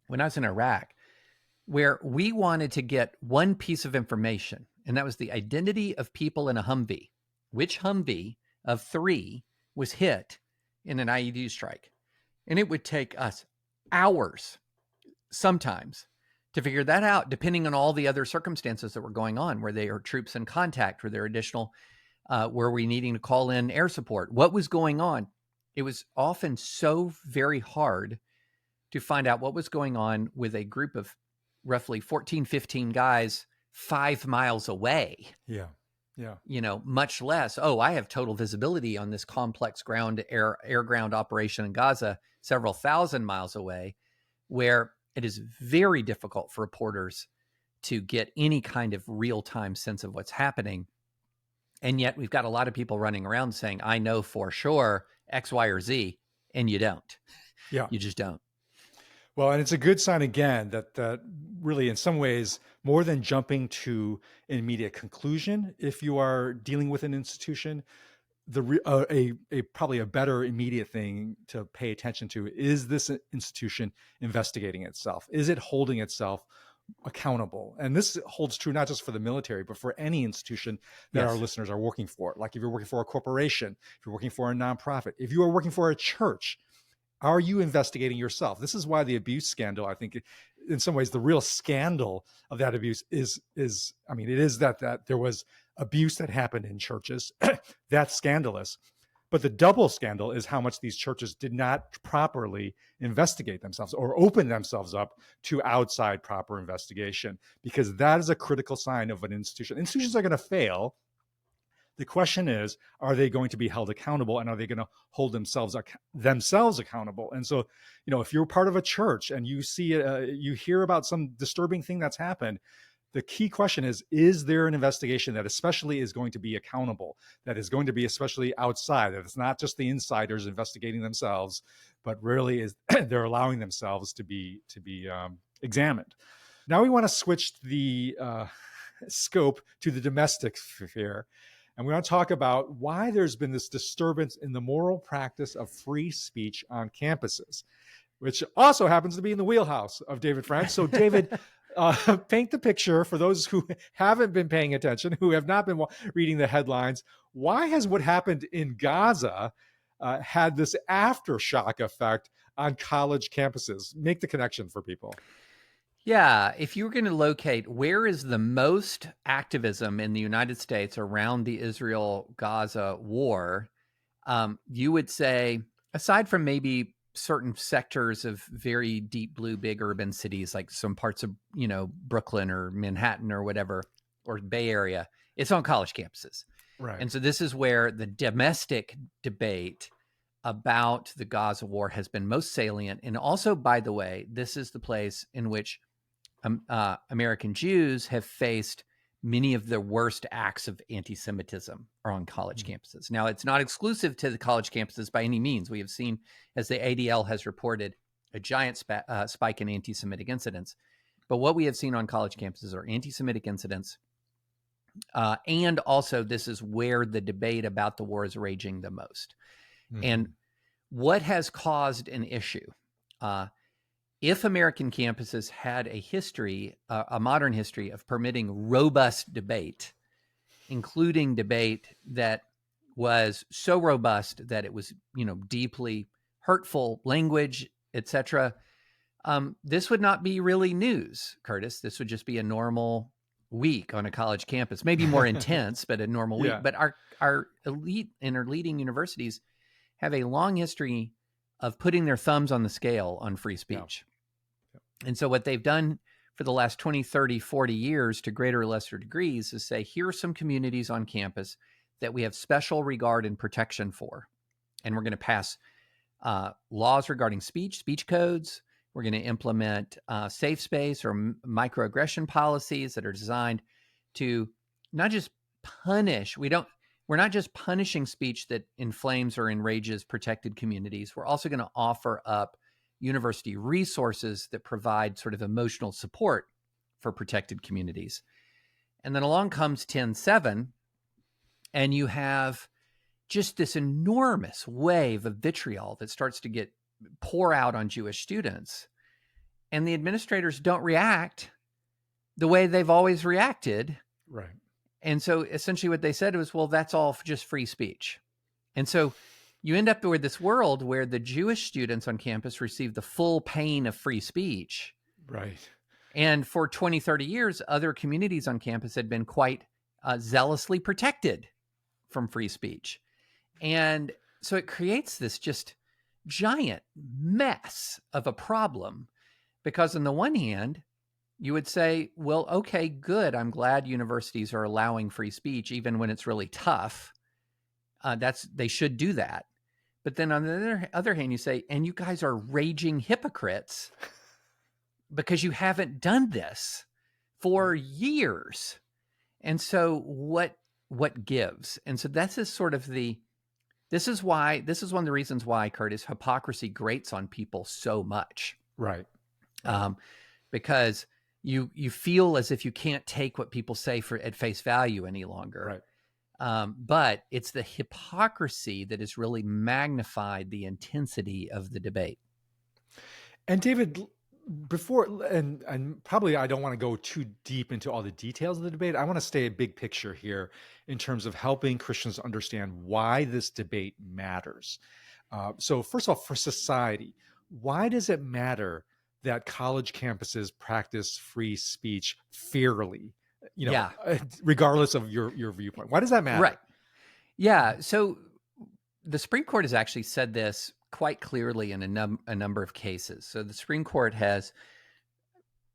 when I was in Iraq, where we wanted to get one piece of information, and that was the identity of people in a Humvee. Which Humvee of 3 was hit in an IED strike? And it would take us hours, sometimes, to figure that out, depending on all the other circumstances that were going on. Were there troops in contact? Were there additional, were we needing to call in air support? What was going on? It was often so very hard to find out what was going on with a group of roughly 14, 15 guys 5 miles away. Yeah. Yeah. You know, much less, oh, I have total visibility on this complex air ground operation in Gaza, several thousand miles away, where it is very difficult for reporters to get any kind of real-time sense of what's happening. And yet we've got a lot of people running around saying, I know for sure X, Y, or Z, and you don't. Yeah. You just don't. Well, and it's a good sign again that really, in some ways, more than jumping to an immediate conclusion, if you are dealing with an institution, probably a better immediate thing to pay attention to is this institution investigating itself? Is it holding itself accountable? And this holds true not just for the military, but for any institution that our listeners are working for. Like if you're working for a corporation, if you're working for a nonprofit, if you are working for a church. Are you investigating yourself? This is why the abuse scandal, I think, in some ways, the real scandal of that abuse is I mean, it is that there was abuse that happened in churches. That's scandalous. But the double scandal is how much these churches did not properly investigate themselves or open themselves up to outside proper investigation, because that is a critical sign of an institution. Institutions are going to fail. The question is, are they going to be held accountable, and are they going to hold themselves accountable? And so, if you're part of a church and you see, you hear about some disturbing thing that's happened, the key question is there an investigation that especially is going to be accountable, that is going to be especially outside, that it's not just the insiders investigating themselves, but really is they're allowing themselves to be examined. Now we want to switch the scope to the domestic sphere. And we want to talk about why there's been this disturbance in the moral practice of free speech on campuses, which also happens to be in the wheelhouse of David French. So David, paint the picture for those who haven't been paying attention, who have not been reading the headlines. Why has what happened in Gaza had this aftershock effect on college campuses? Make the connection for people. Yeah, if you were going to locate where is the most activism in the United States around the Israel-Gaza war, you would say, aside from maybe certain sectors of very deep blue, big urban cities, like some parts of, Brooklyn or Manhattan or whatever, or Bay Area, it's on college campuses. Right. And so this is where the domestic debate about the Gaza war has been most salient. And also, by the way, this is the place in which American Jews have faced many of the worst acts of anti-Semitism are on college campuses. Now, it's not exclusive to the college campuses by any means. We have seen, as the ADL has reported, a giant spike in anti-Semitic incidents. But what we have seen on college campuses are anti-Semitic incidents. And also, this is where the debate about the war is raging the most. Mm-hmm. And what has caused an issue? If American campuses had a history, a modern history of permitting robust debate, including debate that was so robust that it was, deeply hurtful language, etc., this would not be really news, Curtis. This would just be a normal week on a college campus, maybe more intense, but a normal week. But our elite and our leading universities have a long history of putting their thumbs on the scale on free speech. And so what they've done for for the last 20, 30, 40 years to greater or lesser degrees is say, here are some communities on campus that we have special regard and protection for. And we're going to pass laws regarding speech codes. We're going to implement safe space or microaggression policies that are designed to not just punish. We're not just punishing speech that inflames or enrages protected communities. We're also going to offer up university resources that provide sort of emotional support for protected communities. And then along comes 10-7, and you have just this enormous wave of vitriol that starts to pour out on Jewish students. And the administrators don't react the way they've always reacted. Right. And so essentially what they said was, well, that's all just free speech. And so you end up with this world where the Jewish students on campus receive the full pain of free speech. Right. And for 20, 30 years, other communities on campus had been quite zealously protected from free speech. And so it creates this just giant mess of a problem, because on the one hand, you would say, well, okay, good. I'm glad universities are allowing free speech, even when it's really tough. They should do that. But then on the other hand, you say, and you guys are raging hypocrites because you haven't done this for years. And so what gives? And so this is one of the reasons why, Curtis, hypocrisy grates on people so much. Right. Because you feel as if you can't take what people say at face value any longer. Right. But it's the hypocrisy that has really magnified the intensity of the debate. And David, before, and probably I don't want to go too deep into all the details of the debate. I want to stay a big picture here in terms of helping Christians understand why this debate matters. So first of all, for society, why does it matter that college campuses practice free speech fairly? Regardless of your viewpoint. Why does that matter? Right. Yeah. So the Supreme Court has actually said this quite clearly in a number of cases. So the Supreme Court has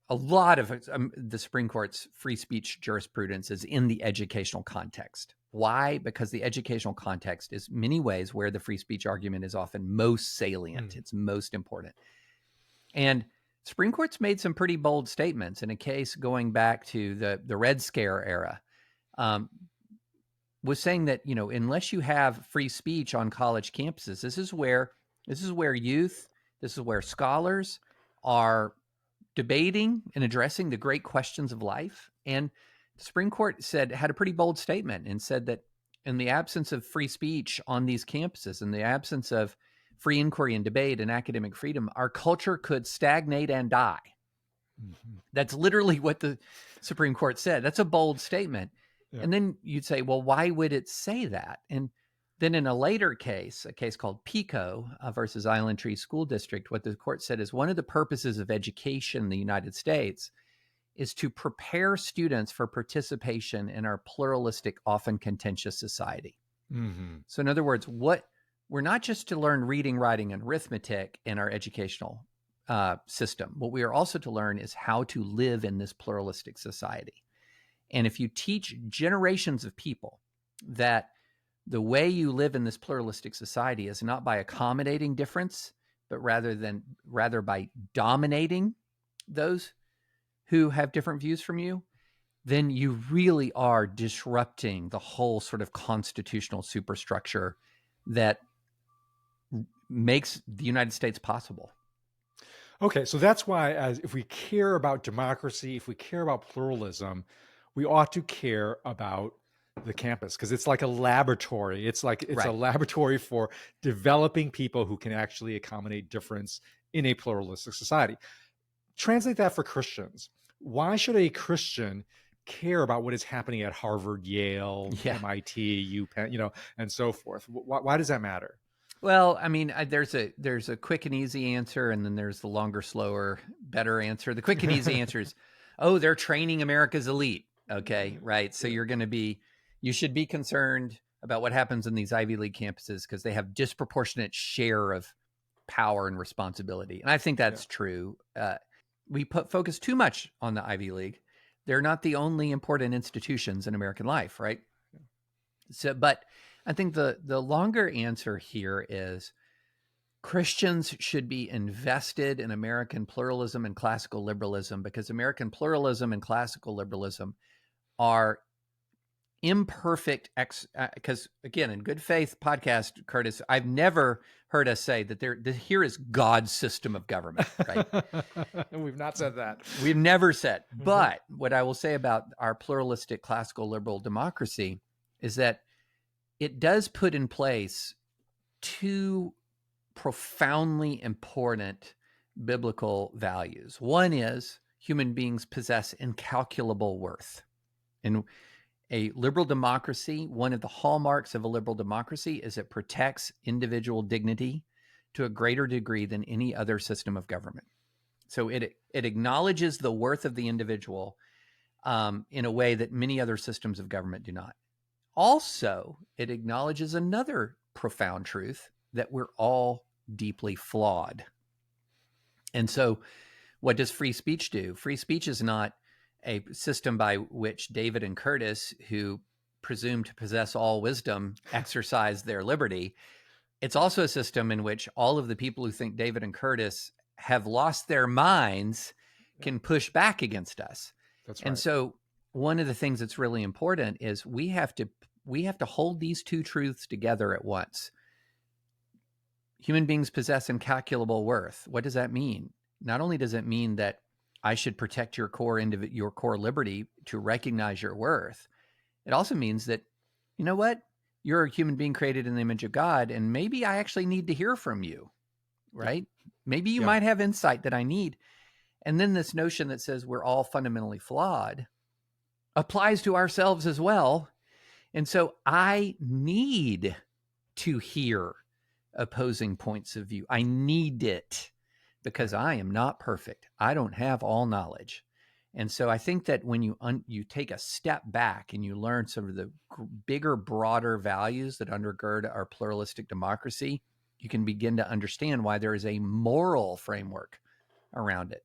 a lot of the Supreme Court's free speech jurisprudence is in the educational context. Why? Because the educational context is many ways where the free speech argument is often most salient. It's most important. And Supreme Court's made some pretty bold statements in a case going back to the Red Scare era, was saying that, unless you have free speech on college campuses, this is where youth, this is where scholars are debating and addressing the great questions of life. And the Supreme Court had a pretty bold statement and said that in the absence of free speech on these campuses, in the absence of free inquiry and debate and academic freedom, our culture could stagnate and die. Mm-hmm. That's literally what the Supreme Court said. That's a bold statement. Yeah. And then you'd say, well, why would it say that? And then in a later case, a case called Pico versus Island Tree School District, what the court said is one of the purposes of education in the United States is to prepare students for participation in our pluralistic, often contentious society. Mm-hmm. So in other words, we're not just to learn reading, writing, and arithmetic in our educational system. What we are also to learn is how to live in this pluralistic society. And if you teach generations of people that the way you live in this pluralistic society is not by accommodating difference, but rather by dominating those who have different views from you, then you really are disrupting the whole sort of constitutional superstructure that makes the United States possible. Okay, so that's why, if we care about democracy, if we care about pluralism, we ought to care about the campus, because it's like a laboratory. It's right. A laboratory for developing people who can actually accommodate difference in a pluralistic society. Translate that for Christians. Why should a Christian care about what is happening at Harvard, Yale, MIT, UPenn, and so forth? Why does that matter? Well, I mean, there's a quick and easy answer, and then there's the longer, slower, better answer. The quick and easy answer is, they're training America's elite. Okay, right. So you should be concerned about what happens in these Ivy League campuses because they have disproportionate share of power and responsibility. And I think that's true. we focus too much on the Ivy League. They're not the only important institutions in American life, right? So, but I think the longer answer here is Christians should be invested in American pluralism and classical liberalism, because American pluralism and classical liberalism are imperfect because again, in Good Faith podcast, Curtis, I've never heard us say that here is God's system of government, right? We've not said that. We've never said. But what I will say about our pluralistic classical liberal democracy is that it does put in place two profoundly important biblical values. One is human beings possess incalculable worth. In a liberal democracy, one of the hallmarks of a liberal democracy is it protects individual dignity to a greater degree than any other system of government. So it acknowledges the worth of the individual in a way that many other systems of government do not. Also, it acknowledges another profound truth, that we're all deeply flawed. And so what does free speech do? Free speech is not a system by which David and Curtis, who presume to possess all wisdom, exercise their liberty. It's also a system in which all of the people who think David and Curtis have lost their minds can push back against us. That's right. And so one of the things that's really important is we have to hold these two truths together at once. Human beings possess incalculable worth. What does that mean? Not only does it mean that I should protect your core liberty to recognize your worth, it also means that, you know what? You're a human being created in the image of God, and maybe I actually need to hear from you, right? Maybe you might have insight that I need. And then this notion that says we're all fundamentally flawed applies to ourselves as well. And so I need to hear opposing points of view. I need it because I am not perfect. I don't have all knowledge. And so I think that when you take a step back and you learn some of the bigger, broader values that undergird our pluralistic democracy, you can begin to understand why there is a moral framework around it.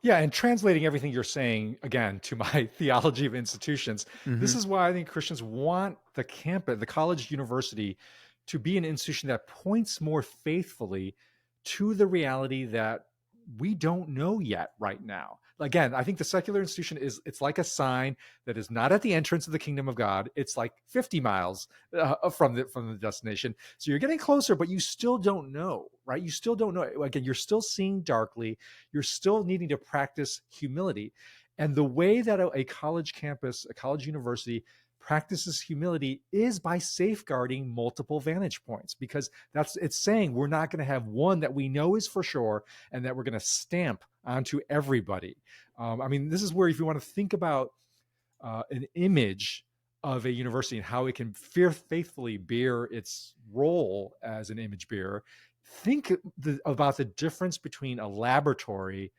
Yeah, and translating everything you're saying, again, to my theology of institutions, this is why I think Christians want the campus, the college university, to be an institution that points more faithfully to the reality that we don't know yet right now. Again, I think the secular institution it's like a sign that is not at the entrance of the kingdom of God. It's like 50 miles from the destination. So you're getting closer, but you still don't know, right? You still don't know. Again, you're still seeing darkly. You're still needing to practice humility. And the way that a college campus, a college university practices humility is by safeguarding multiple vantage points, because it's saying we're not going to have one that we know is for sure and that we're going to stamp onto everybody. I mean, this is where, if you want to think about an image of a university and how it can faithfully bear its role as an image bearer, think about the difference between a laboratory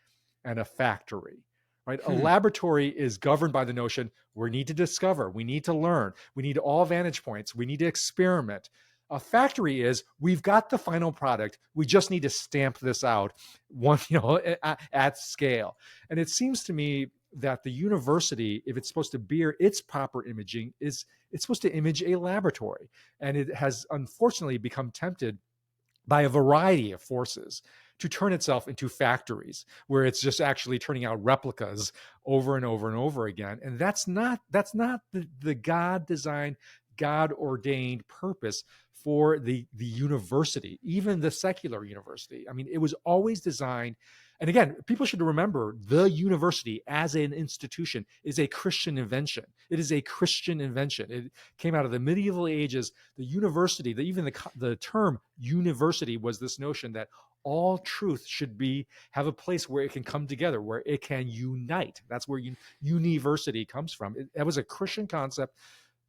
and a factory. Right? A laboratory is governed by the notion we need to discover, we need to learn, we need all vantage points, we need to experiment. A factory is we've got the final product, we just need to stamp this out at scale. And it seems to me that the university, if it's supposed to bear its proper imaging, it's supposed to image a laboratory. And it has unfortunately become tempted by a variety of forces to turn itself into factories where it's just actually turning out replicas over and over and over again. And that's not the God-designed, God-ordained purpose for the university, even the secular university. I mean, it was always designed. And again, people should remember the university as an institution is a Christian invention. It is a Christian invention. It came out of the medieval ages. The university, even the term university was this notion that all truth should have a place where it can come together, where it can unite. That's where university comes from. That was a Christian concept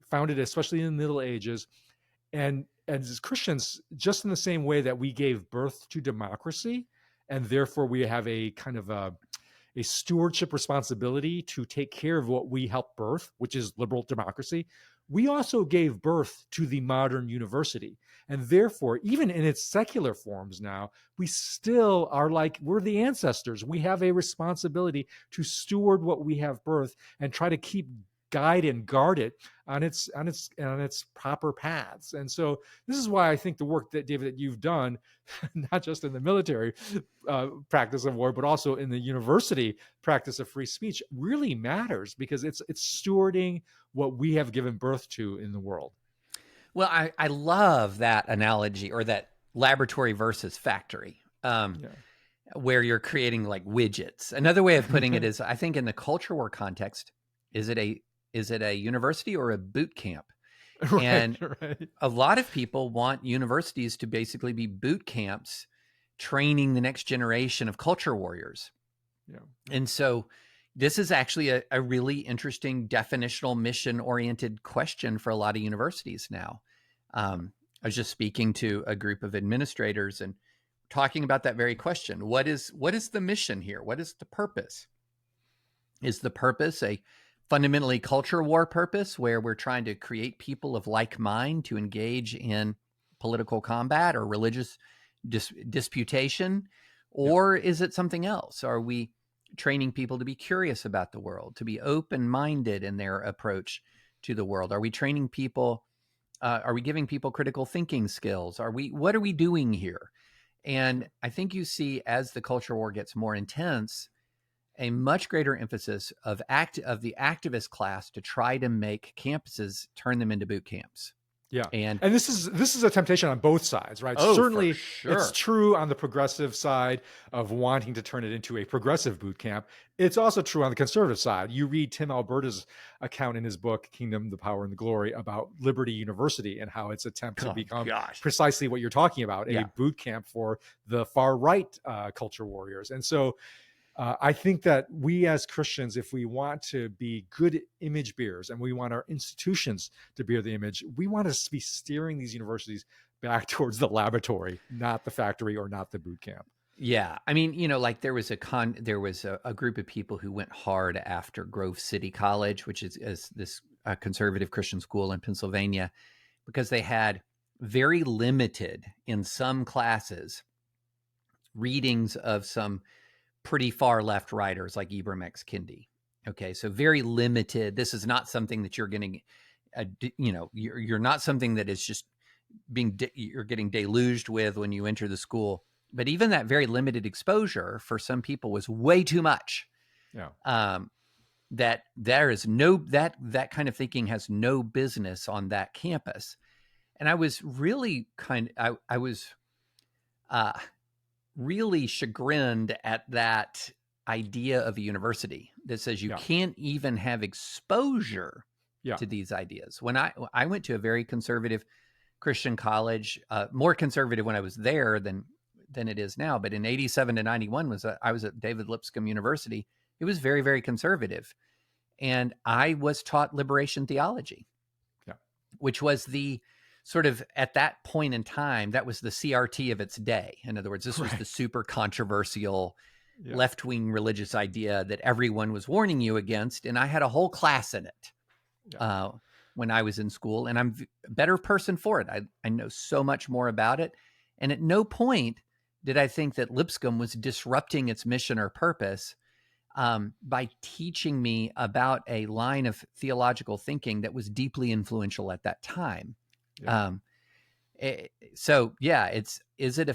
founded especially in the Middle Ages. And as Christians, just in the same way that we gave birth to democracy, and therefore we have a kind of a stewardship responsibility to take care of what we help birth, which is liberal democracy, we also gave birth to the modern university. And therefore, even in its secular forms now, we still are like, we're the ancestors. We have a responsibility to steward what we have birthed and try to keep guide and guard it on its proper paths. And so this is why I think the work that, David, that you've done, not just in the military practice of war, but also in the university practice of free speech, really matters, because it's stewarding what we have given birth to in the world. Well, I love that analogy, or that laboratory versus factory, where you're creating like widgets. Another way of putting it is, I think in the culture war context, is it a university or a boot camp? Right, and right. A lot of people want universities to basically be boot camps, training the next generation of culture warriors. Yeah. And so this is actually a really interesting definitional, mission-oriented question for a lot of universities now. I was just speaking to a group of administrators and talking about that very question. What is the mission here? What is the purpose? Is the purpose a fundamentally culture war purpose, where we're trying to create people of like mind to engage in political combat or religious disputation? Or is it something else? Are we training people to be curious about the world, to be open-minded in their approach to the world? Are we training people? Are we giving people critical thinking skills? What are we doing here? And I think you see, as the culture war gets more intense, a much greater emphasis of the activist class to try to make campuses, turn them into boot camps. Yeah. And this is a temptation on both sides, right? Oh, Certainly, for sure. It's true on the progressive side of wanting to turn it into a progressive boot camp. It's also true on the conservative side. You read Tim Alberta's account in his book, Kingdom, the Power, and the Glory, about Liberty University and how its attempt to become precisely what you're talking about, a boot camp for the far right culture warriors. And so I think that we as Christians, if we want to be good image bearers and we want our institutions to bear the image, we want to be steering these universities back towards the laboratory, not the factory or not the boot camp. Yeah. I mean, like there was a group of people who went hard after Grove City College, which is this conservative Christian school in Pennsylvania, because they had very limited, in some classes, readings of some pretty far left writers like Ibram X. Kendi. Okay, so very limited. This is not something that you're getting, you're not something that is just you're getting deluged with when you enter the school. But even that very limited exposure for some people was way too much. Yeah. That there is that kind of thinking has no business on that campus. And I was really I was really chagrined at that idea of a university that says you can't even have exposure to these ideas. When I went to a very conservative Christian college, more conservative when I was there than it is now, but in 87 to 91 I was at David Lipscomb University. It was very, very conservative. And I was taught liberation theology, which was the sort of, at that point in time, that was the CRT of its day. In other words, this was the super controversial left-wing religious idea that everyone was warning you against. And I had a whole class in it when I was in school, and I'm a better person for it. I know so much more about it. And at no point did I think that Lipscomb was disrupting its mission or purpose by teaching me about a line of theological thinking that was deeply influential at that time. So is it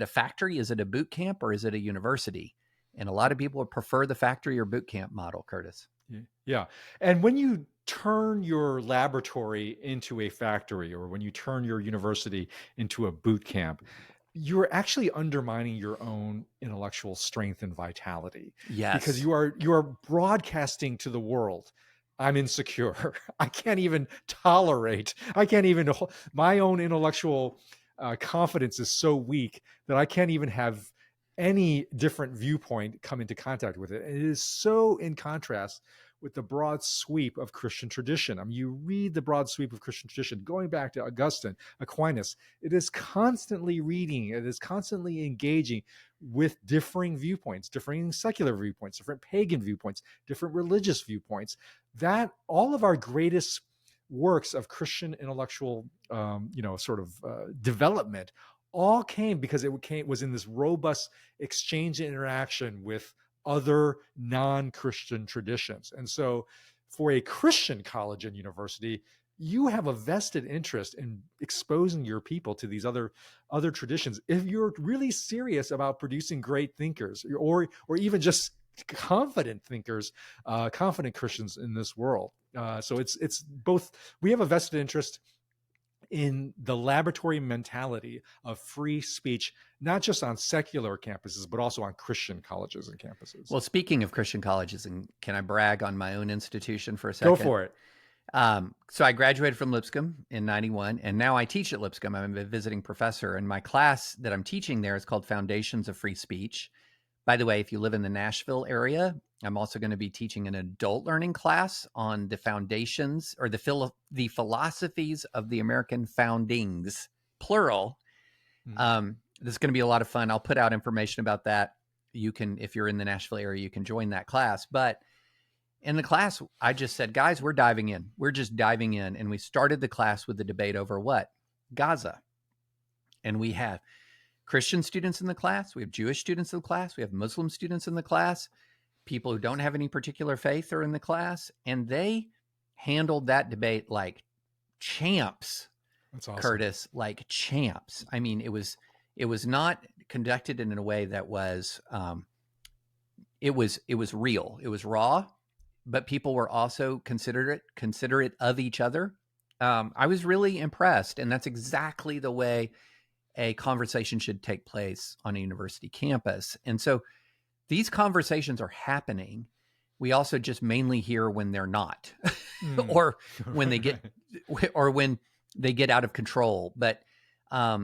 a factory? Is it a boot camp, or is it a university? And a lot of people would prefer the factory or boot camp model, Curtis. Yeah. And when you turn your laboratory into a factory, or when you turn your university into a boot camp, you're actually undermining your own intellectual strength and vitality. Yes. Because you are broadcasting to the world, I'm insecure. I can't even my own intellectual confidence is so weak that I can't even have any different viewpoint come into contact with it. And it is so in contrast with the broad sweep of Christian tradition. I mean, you read the broad sweep of Christian tradition, going back to Augustine, Aquinas, it is constantly reading, it is constantly engaging with differing viewpoints, differing secular viewpoints, different pagan viewpoints, different religious viewpoints. That all of our greatest works of Christian intellectual, development all came because was in this robust exchange and interaction with other non-Christian traditions. And so for a Christian college and university, you have a vested interest in exposing your people to these other traditions if you're really serious about producing great thinkers, or even just confident thinkers, confident Christians in this world. So it's both. We have a vested interest in the laboratory mentality of free speech, not just on secular campuses, but also on Christian colleges and campuses. Well, speaking of Christian colleges, and can I brag on my own institution for a Go second? for it. So I graduated from Lipscomb in 91, and now I teach at Lipscomb. I'm a visiting professor, and my class that I'm teaching there is called Foundations of Free Speech. By the way, if you live in the Nashville area, I'm also going to be teaching an adult learning class on the foundations, or the philosophies of the American foundings, plural. This is going to be a lot of fun. I'll put out information about that. You can, if you're in the Nashville area, you can join that class. But in the class, I just said, guys, we're diving in. We're just diving in. And we started the class with the debate over what? Gaza. And we have Christian students in the class. We have Jewish students in the class. We have Muslim students in the class. People who don't have any particular faith are in the class. And they handled that debate like champs. That's awesome. Curtis, like champs. I mean, it was not conducted in a way that was, it was real. It was raw, but people were also considerate of each other. I was really impressed, and that's exactly the way a conversation should take place on a university campus. And so these conversations are happening. We also just mainly hear when they're not, or when they get, or when they get out of control. But, I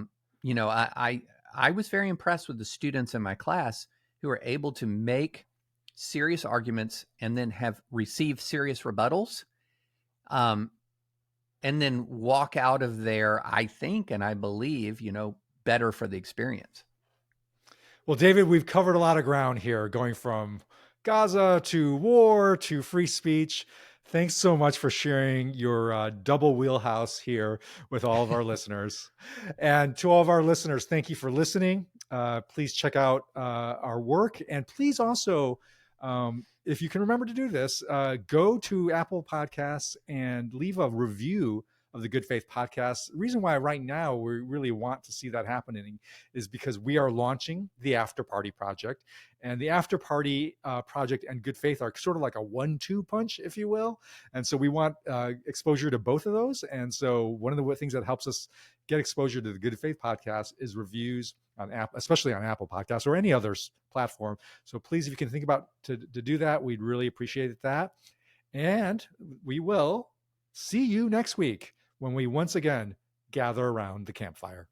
was very impressed with the students in my class who were able to make serious arguments and then have received serious rebuttals, and then walk out of there, I think, and I believe, better for the experience. Well, David, we've covered a lot of ground here, going from Gaza to war to free speech. Thanks so much for sharing your double wheelhouse here with all of our listeners. And to all of our listeners, thank you for listening. Please check out our work. And please also, if you can remember to do this, go to Apple Podcasts and leave a review of the Good Faith Podcast. The reason why right now we really want to see that happening is because we are launching the After Party Project. And the After Party Project and Good Faith are sort of like a 1-2 punch, if you will. And so we want exposure to both of those. And so one of the things that helps us get exposure to the Good Faith Podcast is reviews on Apple, especially on Apple Podcasts or any other platform. So please, if you can think about to do that, we'd really appreciate that. And we will see you next week when we once again gather around the campfire.